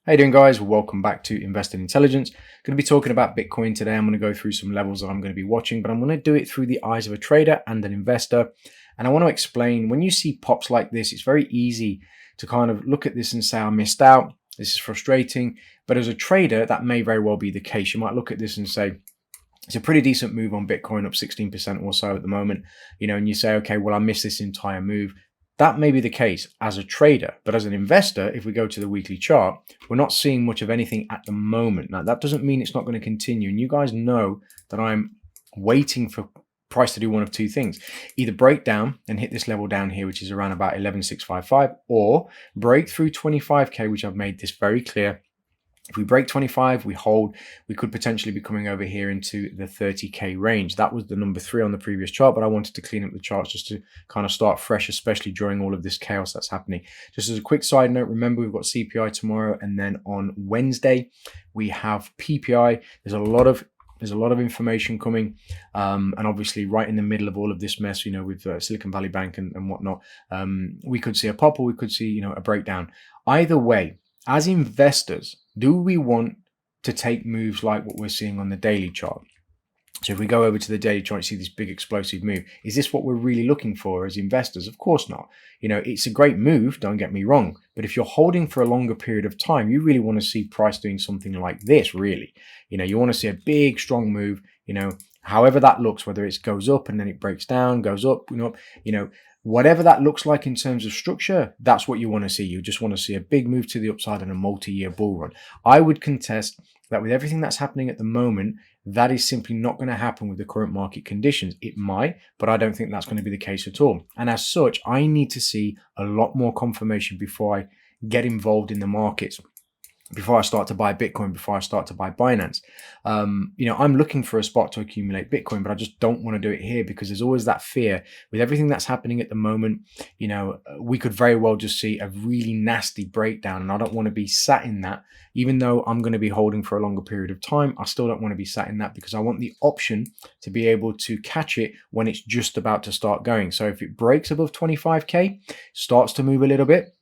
How you doing, guys? Welcome back to Invested Intelligence. Going to be talking about Bitcoin today. I'm going to go through some levels that I'm going to be watching, but I'm going to do it through the eyes of a trader and an investor. And I want to explain, when you see pops like this, it's very easy to kind of look at this and say, I missed out. This is frustrating. But as a trader, that may very well be the case. You might look at this and say, it's a pretty decent move on Bitcoin, up 16% or so at the moment, and you say, okay, well, I missed this entire move. That may be the case as a trader, but as an investor, if we go to the weekly chart, we're not seeing much of anything at the moment. Now, that doesn't mean it's not going to continue. And you guys know that I'm waiting for price to do one of two things: either break down and hit this level down here, which is around about 11,655, or break through 25K, which I've made this very clear. If we break 25, we hold, we could potentially be coming over here into the 30K range. That was the number 3 on the previous chart, but I wanted to clean up the charts just to kind of start fresh, especially during all of this chaos that's happening. Just as a quick side note, remember we've got CPI tomorrow, and then on Wednesday we have PPI. There's a lot of information coming, and obviously right in the middle of all of this mess, with Silicon Valley Bank and whatnot, we could see a pop, or we could see, a breakdown. Either way, as investors, do we want to take moves like what we're seeing on the daily chart? So if we go over to the daily chart, you see this big explosive move. Is this what we're really looking for as investors? Of course not. It's a great move, don't get me wrong. But if you're holding for a longer period of time, you really want to see price doing something like this, really. You want to see a big, strong move, however that looks, whether it goes up and then it breaks down, goes up, whatever that looks like in terms of structure, that's what you want to see. You just want to see a big move to the upside and a multi-year bull run. I would contest that with everything that's happening at the moment, that is simply not going to happen with the current market conditions. It might, but I don't think that's going to be the case at all. And as such, I need to see a lot more confirmation before I get involved in the markets, before I start to buy Bitcoin, before I start to buy Binance. I'm looking for a spot to accumulate Bitcoin, but I just don't want to do it here because there's always that fear with everything that's happening at the moment. We could very well just see a really nasty breakdown, and I don't want to be sat in that. Even though I'm going to be holding for a longer period of time, I still don't want to be sat in that because I want the option to be able to catch it when it's just about to start going. So if it breaks above 25K, starts to move a little bit,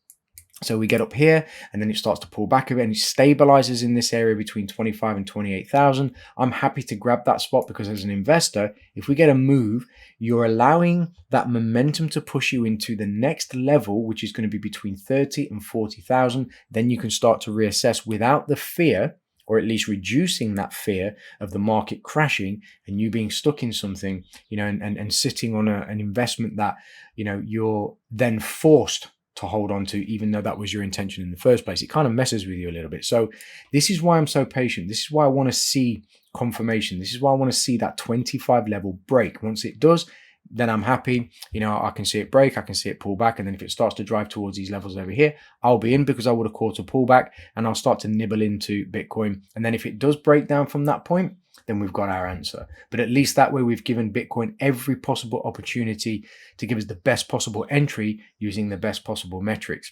so we get up here and then it starts to pull back a bit and it stabilizes in this area between 25 and 28,000. I'm happy to grab that spot because as an investor, if we get a move, you're allowing that momentum to push you into the next level, which is going to be between 30 and 40,000. Then you can start to reassess without the fear, or at least reducing that fear of the market crashing and you being stuck in something, and sitting on an investment that, you're then forced to hold on to, even though that was your intention in the first place. It kind of messes with you a little bit. So this is why I'm so patient. This is why I want to see confirmation. This is why I want to see that 25 level break. Once it does, then I'm happy. I can see it break, I can see it pull back. And then if it starts to drive towards these levels over here, I'll be in because I would have caught a pullback and I'll start to nibble into Bitcoin. And then if it does break down from that point, then we've got our answer. But at least that way we've given Bitcoin every possible opportunity to give us the best possible entry using the best possible metrics.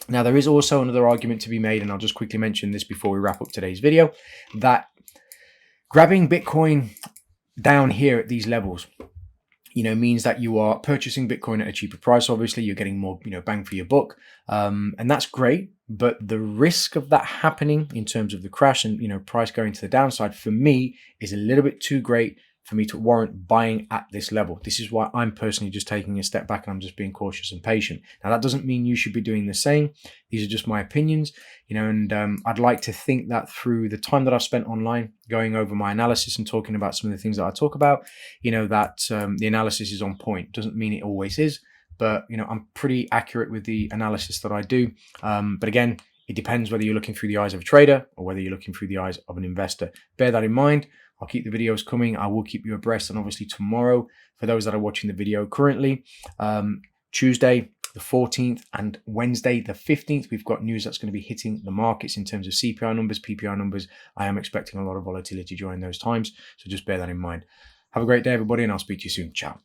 Now, there is also another argument to be made, and I'll just quickly mention this before we wrap up today's video, that grabbing Bitcoin down here at these levels, means that you are purchasing Bitcoin at a cheaper price. Obviously, you're getting more, bang for your buck. And that's great. But the risk of that happening in terms of the crash and, price going to the downside for me is a little bit too great for me to warrant buying at this level. This is why I'm personally just taking a step back and I'm just being cautious and patient. Now, that doesn't mean you should be doing the same. These are just my opinions, and I'd like to think that through the time that I've spent online going over my analysis and talking about some of the things that I talk about, that the analysis is on point. Doesn't mean it always is, but, I'm pretty accurate with the analysis that I do. But again, it depends whether you're looking through the eyes of a trader or whether you're looking through the eyes of an investor. Bear that in mind. I'll keep the videos coming. I will keep you abreast. And obviously tomorrow, for those that are watching the video currently, Tuesday the 14th and Wednesday the 15th, we've got news that's going to be hitting the markets in terms of CPI numbers, PPI numbers. I am expecting a lot of volatility during those times. So just bear that in mind. Have a great day, everybody, and I'll speak to you soon. Ciao.